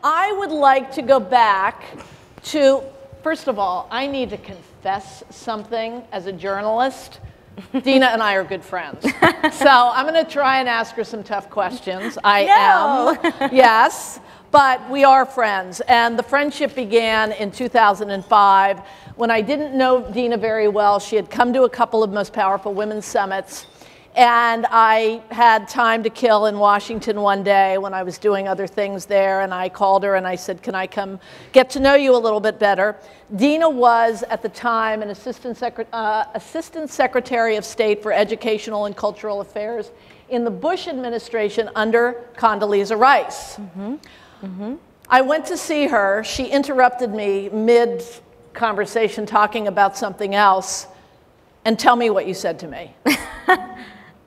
I would like to go back to, first of all, I need to confess something as a journalist. Dina and I are good friends. So I'm going to try and ask her some tough questions. I am, yes, but we are friends. And the friendship began in 2005 when I didn't know Dina very well. She had come to a couple of Most Powerful Women summits. And I had time to kill in Washington one day when I was doing other things there, and I called her and I said, can I come get to know you a little bit better? Dina was, at the time, an Assistant Secretary of State for Educational and Cultural Affairs in the Bush administration under Condoleezza Rice. I went to see her. She interrupted me mid-conversation talking about something else. And tell me what you said to me.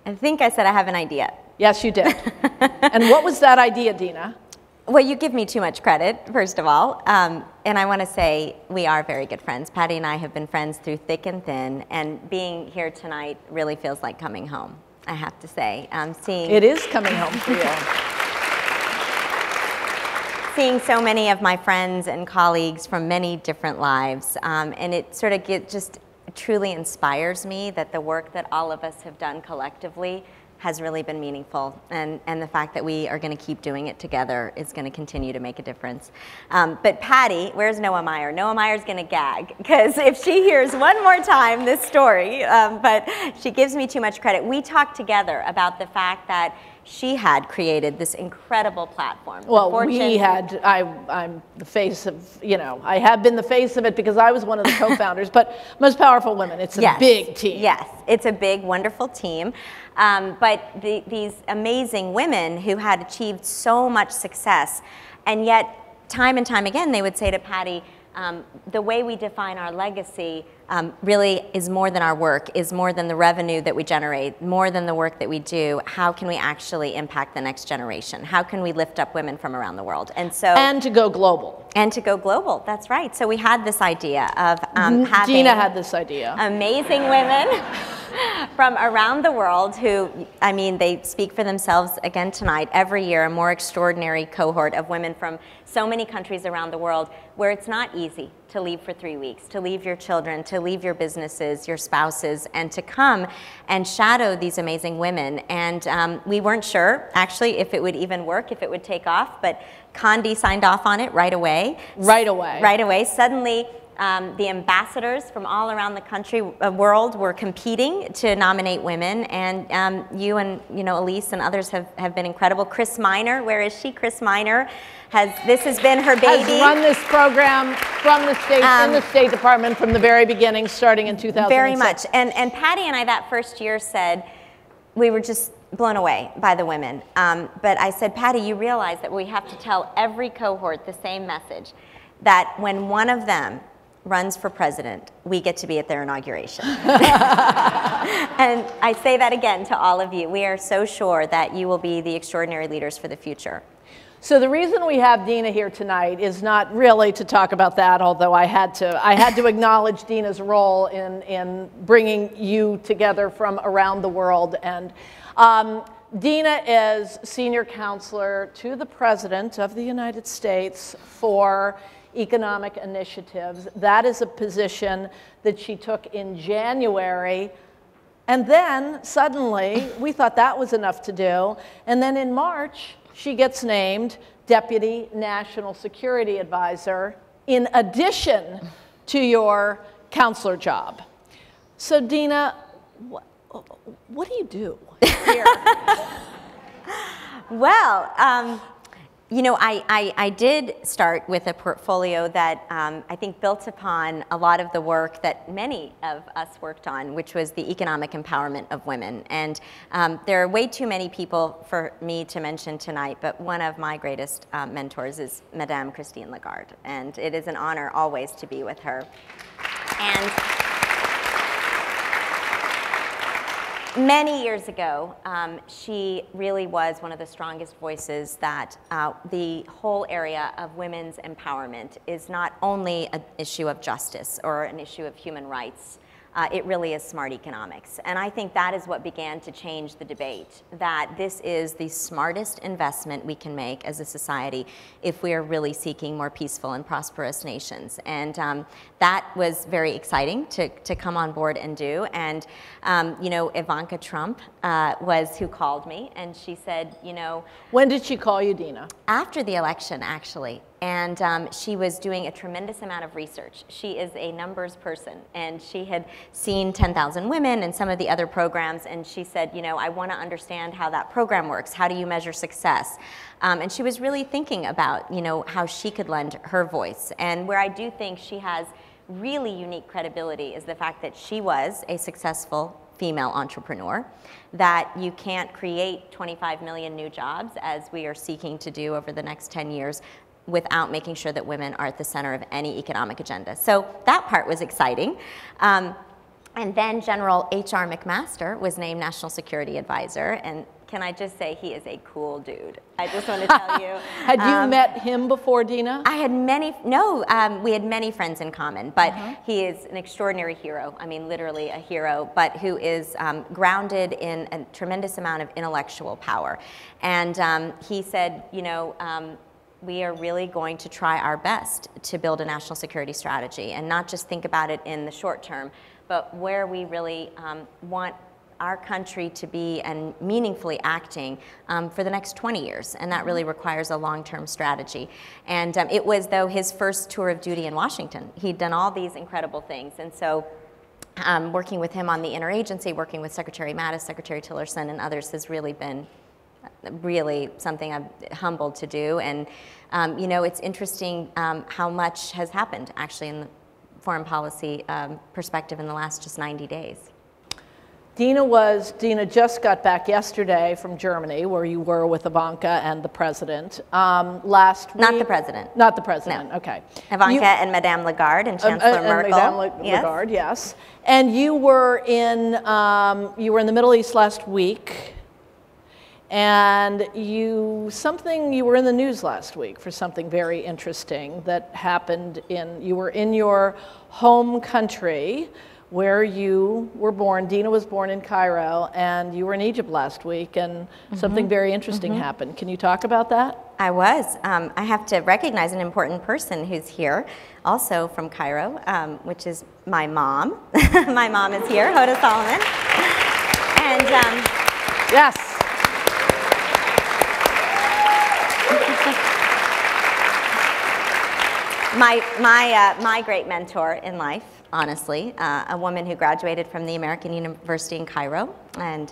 I think I said I have an idea. Yes, you did. And what was that idea, Dina? Well, you give me too much credit, first of all. And I want to say we are very good friends. Patty and I have been friends through thick and thin. And being here tonight really feels like coming home, I have to say. It is coming home for you. Seeing so many of my friends and colleagues from many different lives. And it sort of just truly inspires me that the work that all of us have done collectively has really been meaningful, and the fact that we are going to keep doing it together is going to continue to make a difference. But Patty, where's Noah Meyer? Noah Meyer's going to gag, because if she hears one more time this story, but she gives me too much credit. We talked together about the fact that she had created this incredible platform. Well, I'm the face of, I have been the face of it because I was one of the co-founders, but Most Powerful Women, it's a big team. Yes, it's a big, wonderful team. But these amazing women who had achieved so much success, and yet time and time again they would say to Patty, the way we define our legacy really is more than our work, is more than the revenue that we generate, more than the work that we do. How can we actually impact the next generation? How can we lift up women from around the world? And to go global. And to go global, that's right. So we had this idea of having Dina had this idea. Amazing women from around the world who, I mean, they speak for themselves again tonight. Every year, a more extraordinary cohort of women from so many countries around the world where it's not easy to leave for 3 weeks, to leave your children, to leave your businesses, your spouses, and to come and shadow these amazing women. And we weren't sure, actually, if it would even work, if it would take off, but Condi signed off on it right away. Right away. Right away. Suddenly, the ambassadors from all around the world were competing to nominate women, and you and Elise and others have been incredible. Chris Minor, where is she? Chris Minor this has been her baby. Has run this program from the state in the State Department from the very beginning, starting in 2006. Very much, and Patty and I that first year said we were just blown away by the women. But I said, Patty, you realize that we have to tell every cohort the same message, that when one of them runs for president, we get to be at their inauguration. And I say that again to all of you. We are so sure that you will be the extraordinary leaders for the future. So the reason we have Dina here tonight is not really to talk about that, although I had to acknowledge Dina's role in bringing you together from around the world. And Dina is senior counselor to the President of the United States for economic initiatives. That is a position that she took in January. And then suddenly, we thought that was enough to do. And then in March, she gets named Deputy National Security Advisor in addition to your counselor job. So Dina, what do you do here? Well, I did start with a portfolio that I think built upon a lot of the work that many of us worked on, which was the economic empowerment of women. And there are way too many people for me to mention tonight, but one of my greatest mentors is Madame Christine Lagarde. And it is an honor always to be with her. And many years ago, she really was one of the strongest voices that the whole area of women's empowerment is not only an issue of justice or an issue of human rights, it really is smart economics. And I think that is what began to change the debate, that this is the smartest investment we can make as a society if we are really seeking more peaceful and prosperous nations. And that was very exciting to come on board and do. And, you know, Ivanka Trump was who called me, and she said, you know. When did she call you, Dina? After the election, actually. And she was doing a tremendous amount of research. She is a numbers person, and she had seen 10,000 Women and some of the other programs, and she said, you know, I want to understand how that program works. How do you measure success? And she was really thinking about, you know, how she could lend her voice. And where I do think she has really unique credibility is the fact that she was a successful female entrepreneur, that you can't create 25 million new jobs as we are seeking to do over the next 10 years without making sure that women are at the center of any economic agenda. So that part was exciting. And then General H.R. McMaster was named National Security Advisor, and can I just say he is a cool dude. I just want to tell you. Had you met him before, Dina? I had we had many friends in common, but he is an extraordinary hero. I mean, literally a hero, but who is grounded in a tremendous amount of intellectual power. And he said, you know, we are really going to try our best to build a national security strategy and not just think about it in the short term, but where we really want our country to be and meaningfully acting for the next 20 years. And that really requires a long-term strategy. And it was, though, his first tour of duty in Washington. He'd done all these incredible things. And so working with him on the interagency, working with Secretary Mattis, Secretary Tillerson, and others has really been really something I'm humbled to do. And you know, it's interesting how much has happened actually in the foreign policy perspective in the last just 90 days. Dina just got back yesterday from Germany, where you were with Ivanka and the president. Last week. Not the president. Not the president, no. Okay. Ivanka and Madame Lagarde and Chancellor Merkel. Madame Lagarde, yes. And you were in the Middle East last week, and you were in the news last week for something very interesting that happened you were in your home country, where you were born. Dina was born in Cairo, and you were in Egypt last week, and something very interesting happened. Can you talk about that? I was. I have to recognize an important person who's here, also from Cairo, which is my mom. My mom is here, Hoda Solomon. And yes. My great mentor in life, honestly, a woman who graduated from the American University in Cairo and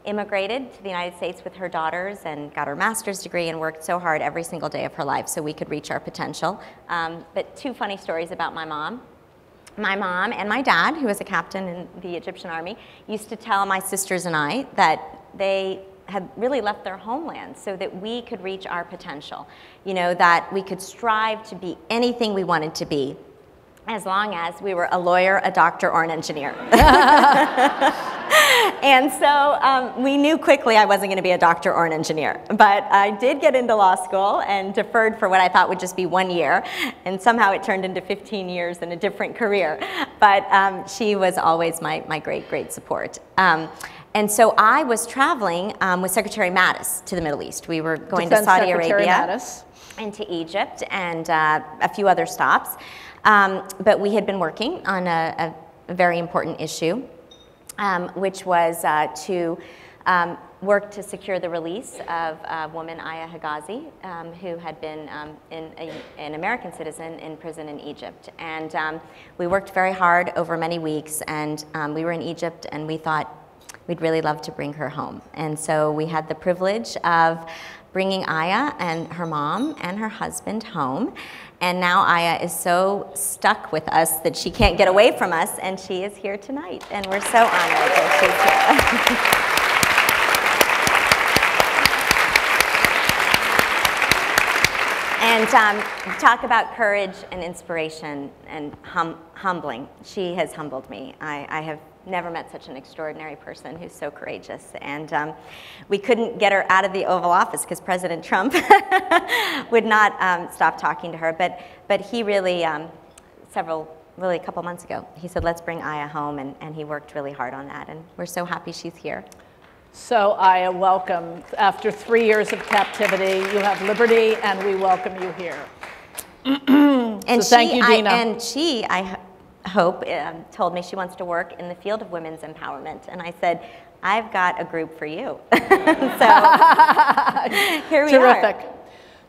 immigrated to the United States with her daughters and got her master's degree and worked so hard every single day of her life so we could reach our potential. But two funny stories about my mom. My mom and my dad, who was a captain in the Egyptian army, used to tell my sisters and I that they had really left their homeland so that we could reach our potential. You know, that we could strive to be anything we wanted to be, as long as we were a lawyer, a doctor, or an engineer. And so we knew quickly I wasn't going to be a doctor or an engineer. But I did get into law school and deferred for what I thought would just be 1 year. And somehow it turned into 15 years and a different career. But she was always my great, great support. And so I was traveling with Secretary Mattis to the Middle East. We were going to Saudi Arabia and to Egypt and a few other stops. But we had been working on a very important issue, which was to work to secure the release of woman Aya Higazi, who had been an American citizen in prison in Egypt. And we worked very hard over many weeks, and we were in Egypt, and we thought we'd really love to bring her home. And so we had the privilege of bringing Aya and her mom and her husband home. And now Aya is so stuck with us that she can't get away from us, and she is here tonight. And we're so honored that she's here. And talk about courage and inspiration and humbling. She has humbled me. I have never met such an extraordinary person who's so courageous. And we couldn't get her out of the Oval Office because President Trump would not stop talking to her. But he really, several really a couple months ago. He said, let's bring Aya home, and he worked really hard on that, and we're so happy she's here. So Aya, welcome. After 3 years of captivity, you have liberty, and we welcome you here. And so thank you, Dina. I hope, told me she wants to work in the field of women's empowerment. And I said, I've got a group for you. So here we are. Terrific.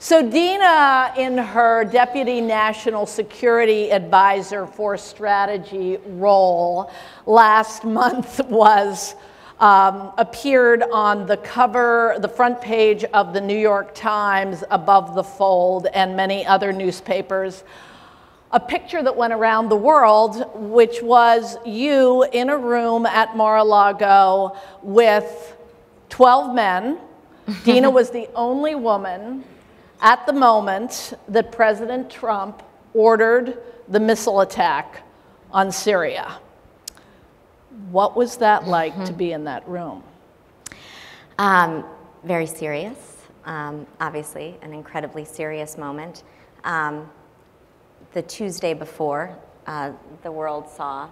So Dina, in her Deputy National Security Advisor for Strategy role, last month was appeared on the cover, the front page of the New York Times, Above the Fold, and many other newspapers. A picture that went around the world, which was you in a room at Mar-a-Lago with 12 men. Dina was the only woman at the moment that President Trump ordered the missile attack on Syria. What was that like to be in that room? Very serious, obviously, an incredibly serious moment. The Tuesday before, the world saw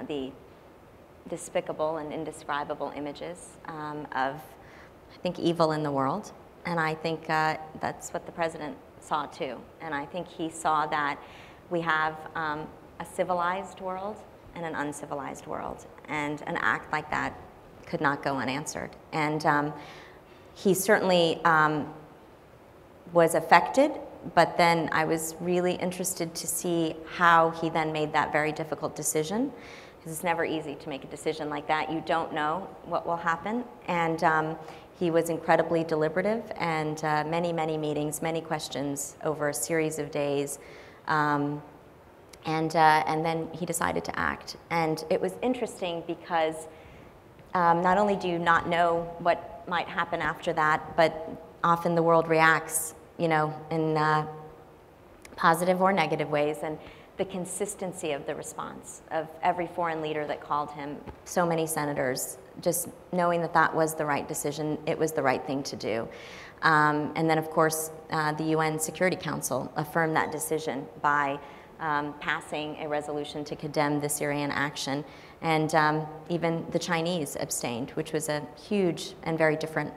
the despicable and indescribable images of, I think, evil in the world. And I think that's what the president saw too. And I think he saw that we have a civilized world and an uncivilized world. And an act like that could not go unanswered. And he certainly was affected, but then I was really interested to see how he then made that very difficult decision. Because it's never easy to make a decision like that. You don't know what will happen. And he was incredibly deliberative, and many, many meetings, many questions over a series of days. And then he decided to act. And it was interesting because not only do you not know what might happen after that, but often the world reacts, you know, in positive or negative ways. And the consistency of the response of every foreign leader that called him, so many senators, just knowing that that was the right decision, it was the right thing to do. And then, of course, the UN Security Council affirmed that decision by passing a resolution to condemn the Syrian action. And even the Chinese abstained, which was a huge and very different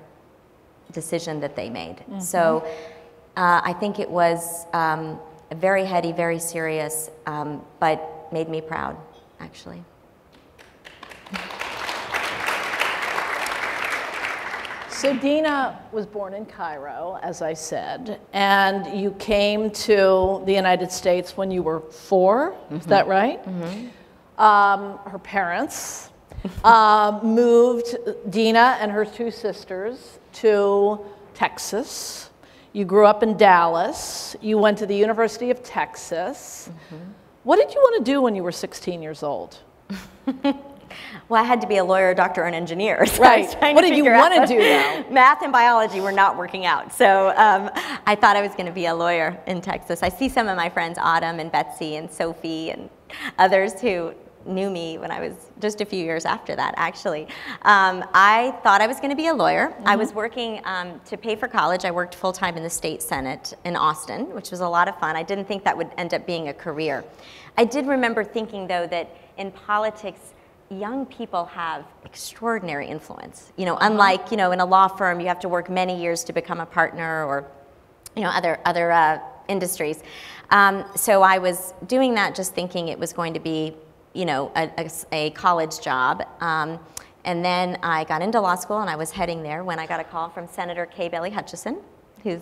decision that they made. Mm-hmm. So I think it was very heady, very serious, but made me proud, actually. So Dina was born in Cairo, as I said, and you came to the United States when you were 4, is that right? Mm-hmm. Her parents moved Dina and her 2 sisters to Texas. You grew up in Dallas. You went to the University of Texas. Mm-hmm. What did you want to do when you were 16 years old? Well, I had to be a lawyer, doctor, and engineer. So right. What did you want to do now? Math and biology were not working out. So I thought I was going to be a lawyer in Texas. I see some of my friends, Autumn and Betsy and Sophie and others who knew me when I was just a few years after that, actually. I thought I was going to be a lawyer. Mm-hmm. I was working to pay for college. I worked full-time in the state senate in Austin, which was a lot of fun. I didn't think that would end up being a career. I did remember thinking, though, that in politics, young people have extraordinary influence. You know, unlike, you know, in a law firm, you have to work many years to become a partner, or, you know, other industries. So I was doing that just thinking it was going to be, you know, a college job. And then I got into law school, and I was heading there when I got a call from Senator Kay Bailey Hutchison, who's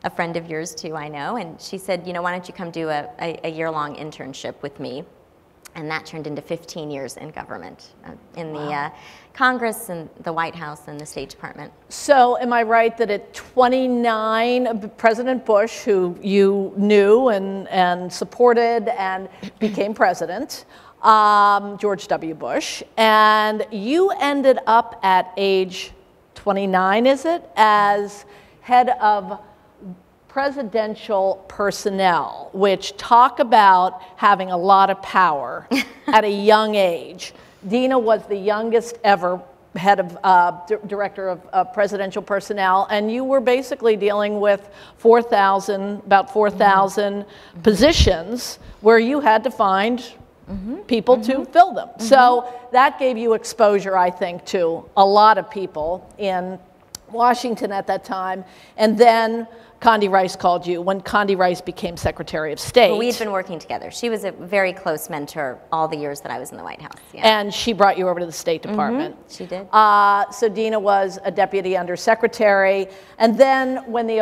a friend of yours too, I know. And she said, you know, why don't you come do a year-long internship with me? And that turned into 15 years in government, in the Congress and the White House and the State Department. So am I right that at 29, President Bush, who you knew and supported and became president, George W. Bush, and you ended up at age 29, is it, as head of presidential personnel, which talk about having a lot of power at a young age. Dina was the youngest ever head of, director of presidential personnel, and you were basically dealing with about 4,000 positions where you had to find people to fill them. So that gave you exposure, I think, to a lot of people in Washington at that time. And then Condi Rice called you when Condi Rice became Secretary of State. Well, we had been working together. She was a very close mentor all the years that I was in the White House. Yeah. And she brought you over to the State Department. She did. So Dina was a deputy undersecretary, and then when the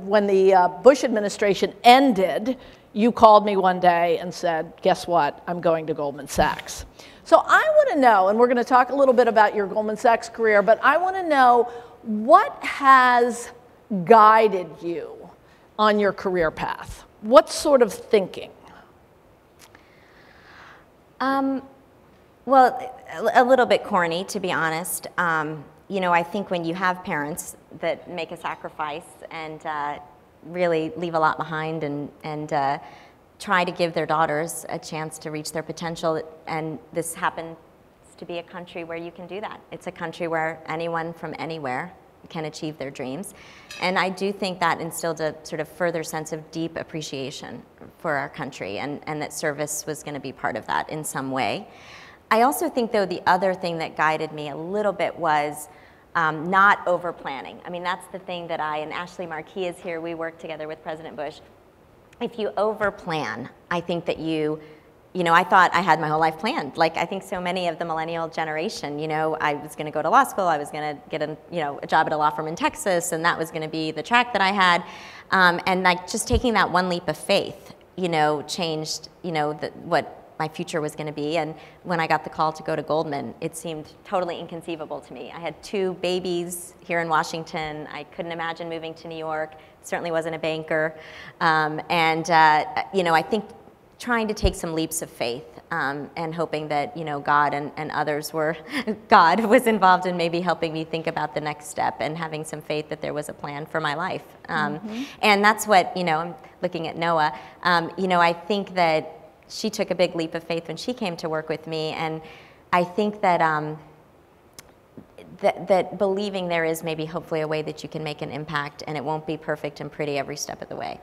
when the Bush administration ended, you called me one day and said, "Guess what? I'm going to Goldman Sachs." So I want to know, and we're going to talk a little bit about your Goldman Sachs career, but I want to know what has guided you on your career path? What sort of thinking? Well, a little bit corny, to be honest. You know, I think when you have parents that make a sacrifice and really leave a lot behind and try to give their daughters a chance to reach their potential, and this happens to be a country where you can do that. It's a country where anyone from anywhere can achieve their dreams. And I do think that instilled a sort of further sense of deep appreciation for our country, and that service was going to be part of that in some way. I also think, though, the other thing that guided me a little bit was not over-planning. I mean, that's the thing that and Ashley Marquis is here, we worked together with President Bush. If you over-plan, I think that you know, I thought I had my whole life planned. Like, I think so many of the millennial generation, you know, I was going to go to law school, I was going to get a job at a law firm in Texas, and that was going to be the track that I had. And like, just taking that one leap of faith, you know, changed, you know, what my future was going to be. And when I got the call to go to Goldman, it seemed totally inconceivable to me. I had 2 babies here in Washington. I couldn't imagine moving to New York. Certainly wasn't a banker. You know, I think trying to take some leaps of faith and hoping that, you know, God and others God was involved in maybe helping me think about the next step and having some faith that there was a plan for my life. And that's what, you know, I'm looking at Noah. You know, I think that she took a big leap of faith when she came to work with me. And I think that that believing there is maybe hopefully a way that you can make an impact, and it won't be perfect and pretty every step of the way.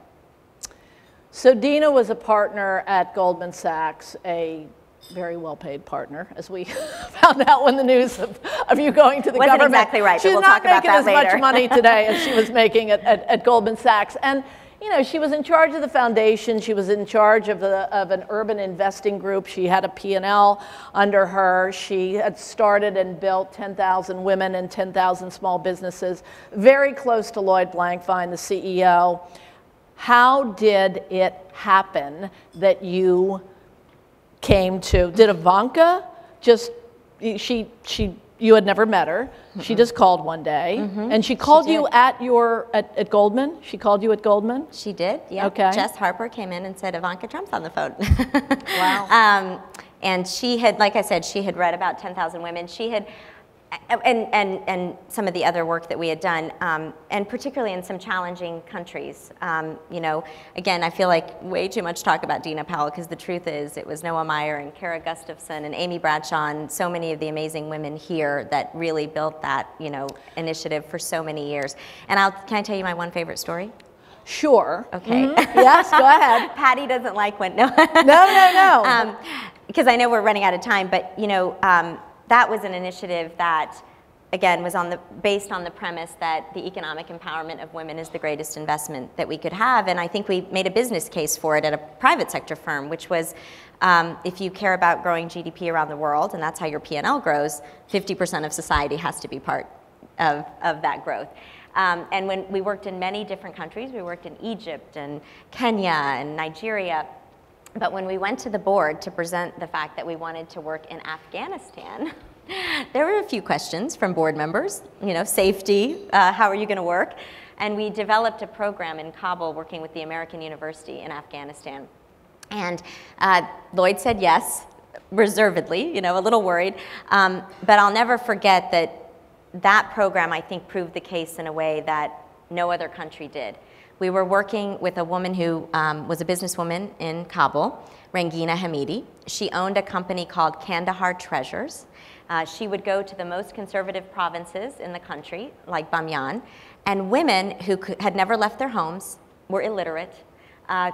So Dina was a partner at Goldman Sachs, a very well-paid partner, as we found out when the news of you going to the government. Wasn't exactly right, but we'll talk about that later. She's not making as much money today as she was making at Goldman Sachs. And, you know, she was in charge of the foundation. She was in charge of an urban investing group. She had a P&L under her. She had started and built 10,000 women and 10,000 small businesses, very close to Lloyd Blankfein, the CEO. How did it happen that you came to? Did Ivanka just, you had never met her. She just called one day, and she called you at Goldman? She called you at Goldman? She did, yeah. Okay. Jess Harper came in and said, Ivanka Trump's on the phone. Wow. And she had, like I said, she had read about 10,000 women. She had, and some of the other work that we had done, and particularly in some challenging countries. You know, again, I feel like way too much talk about Dina Powell, because the truth is it was Noah Meyer and Kara Gustafson and Amy Bradshaw and so many of the amazing women here that really built that, you know, initiative for so many years. And can I tell you my one favorite story? Sure. Okay. Yes, go ahead. Patty doesn't like when, no. No. Because I know we're running out of time, but, you know, that was an initiative that, again, was based on the premise that the economic empowerment of women is the greatest investment that we could have. And I think we made a business case for it at a private sector firm, which was if you care about growing GDP around the world, and that's how your P&L grows, 50% of society has to be part of that growth. And when we worked in many different countries, we worked in Egypt and Kenya and Nigeria. But when we went to the board to present the fact that we wanted to work in Afghanistan, there were a few questions from board members, you know, safety, how are you going to work? And we developed a program in Kabul working with the American University in Afghanistan. And Lloyd said yes, reservedly, you know, a little worried. But I'll never forget that program, I think, proved the case in a way that no other country did. We were working with a woman who was a businesswoman in Kabul, Rangina Hamidi. She owned a company called Kandahar Treasures. She would go to the most conservative provinces in the country, like Bamyan, and women who had never left their homes, were illiterate,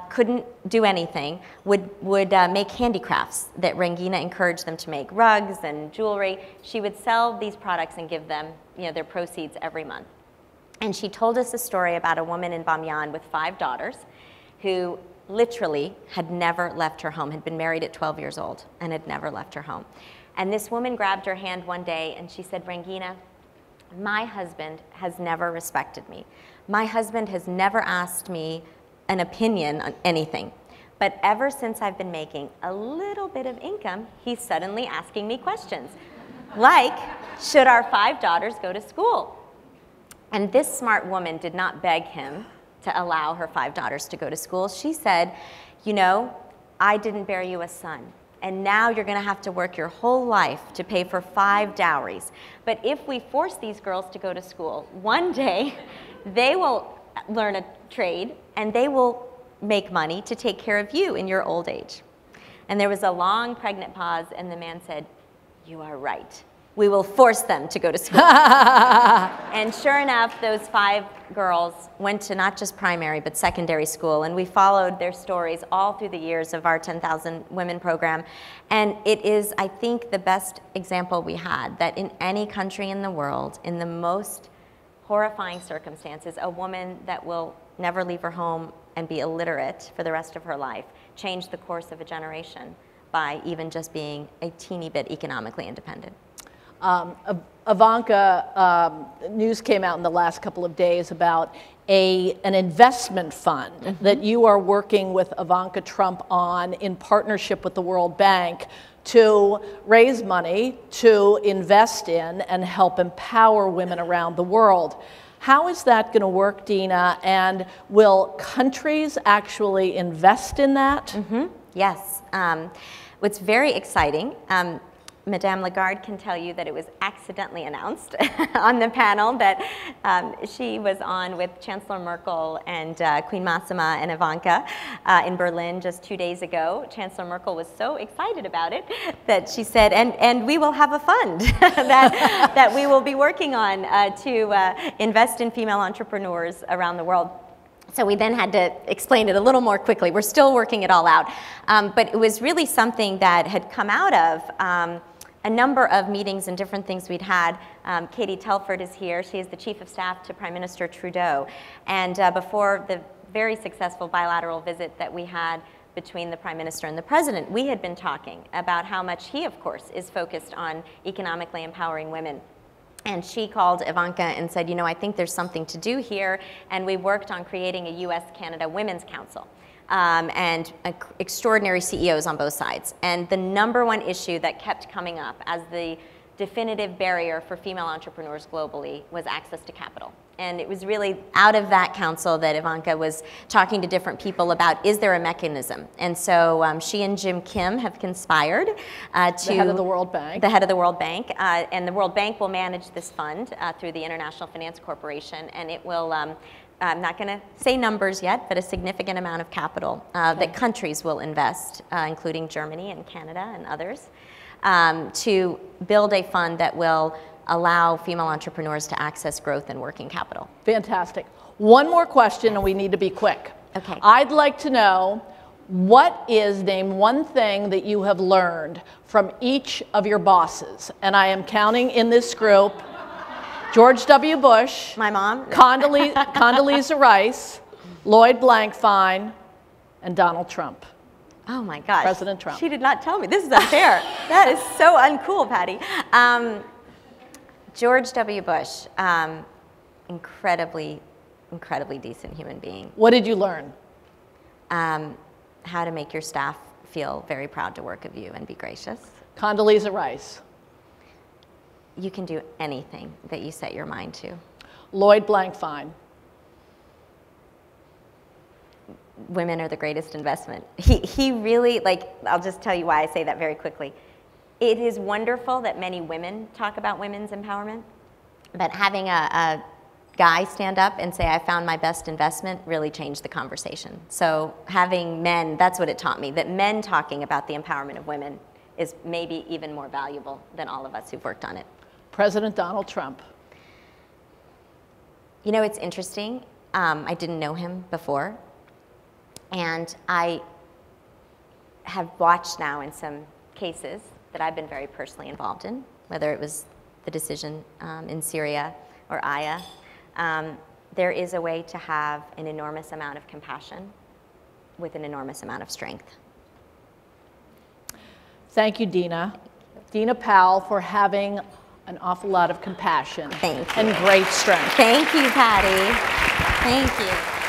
couldn't do anything, would make handicrafts that Rangina encouraged them to make, rugs and jewelry. She would sell these products and give them, their proceeds every month. And she told us a story about a woman in Bamyan with 5 daughters who literally had never left her home, had been married at 12 years old and had never left her home. And this woman grabbed her hand one day and she said, Rangina, my husband has never respected me. My husband has never asked me an opinion on anything. But ever since I've been making a little bit of income, he's suddenly asking me questions. Like, should our 5 daughters go to school? And this smart woman did not beg him to allow her 5 daughters to go to school. She said, I didn't bear you a son, and now you're gonna have to work your whole life to pay for 5 dowries. But if we force these girls to go to school, one day they will learn a trade and they will make money to take care of you in your old age. And there was a long pregnant pause, and the man said, you are right. We will force them to go to school. And sure enough, those 5 girls went to not just primary, but secondary school. And we followed their stories all through the years of our 10,000 Women program. And it is, I think, the best example we had, that in any country in the world, in the most horrifying circumstances, a woman that will never leave her home and be illiterate for the rest of her life changed the course of a generation by even just being a teeny bit economically independent. Ivanka, news came out in the last couple of days about an investment fund that you are working with Ivanka Trump on in partnership with the World Bank to raise money to invest in and help empower women around the world. How is that going to work, Dina? And will countries actually invest in that? Yes. What's very exciting, Madame Lagarde can tell you that it was accidentally announced on the panel that she was on with Chancellor Merkel and Queen Máxima and Ivanka in Berlin just 2 days ago. Chancellor Merkel was so excited about it that she said, and we will have a fund that we will be working on to invest in female entrepreneurs around the world. So we then had to explain it a little more quickly. We're still working it all out. But it was really something that had come out of a number of meetings and different things we'd had. Katie Telford is here. She is the Chief of Staff to Prime Minister Trudeau. And before the very successful bilateral visit that we had between the Prime Minister and the President, we had been talking about how much he, of course, is focused on economically empowering women. And she called Ivanka and said, I think there's something to do here. And we worked on creating a US-Canada Women's Council. And extraordinary CEOs on both sides. And the #1 issue that kept coming up as the definitive barrier for female entrepreneurs globally was access to capital. And it was really out of that council that Ivanka was talking to different people about, is there a mechanism? And so she and Jim Kim have conspired to— The head of the World Bank. The head of the World Bank. And the World Bank will manage this fund through the International Finance Corporation, and it will— I'm not going to say numbers yet, but a significant amount of capital that countries will invest, including Germany and Canada and others, to build a fund that will allow female entrepreneurs to access growth and working capital. Fantastic. One more question, and we need to be quick. Okay. I'd like to know, name one thing that you have learned from each of your bosses. And I am counting in this group George W. Bush, my mom, Condoleezza Rice, Lloyd Blankfein, and Donald Trump. Oh my gosh. President Trump. She did not tell me. This is unfair. That is so uncool, Patty. George W. Bush, incredibly decent human being. What did you learn? How to make your staff feel very proud to work with you and be gracious. Condoleezza Rice. You can do anything that you set your mind to. Lloyd Blankfein. Women are the greatest investment. He really, I'll just tell you why I say that very quickly. It is wonderful that many women talk about women's empowerment, but having a guy stand up and say, I found my best investment, really changed the conversation. So having men, that's what it taught me, that men talking about the empowerment of women is maybe even more valuable than all of us who've worked on it. President Donald Trump. You know, it's interesting. I didn't know him before, and I have watched now in some cases that I've been very personally involved in, whether it was the decision in Syria or Aya. There is a way to have an enormous amount of compassion with an enormous amount of strength. Thank you, Dina. Dina Powell, for having an awful lot of compassion Thank you. and great strength. Thank you, Patty. Thank you.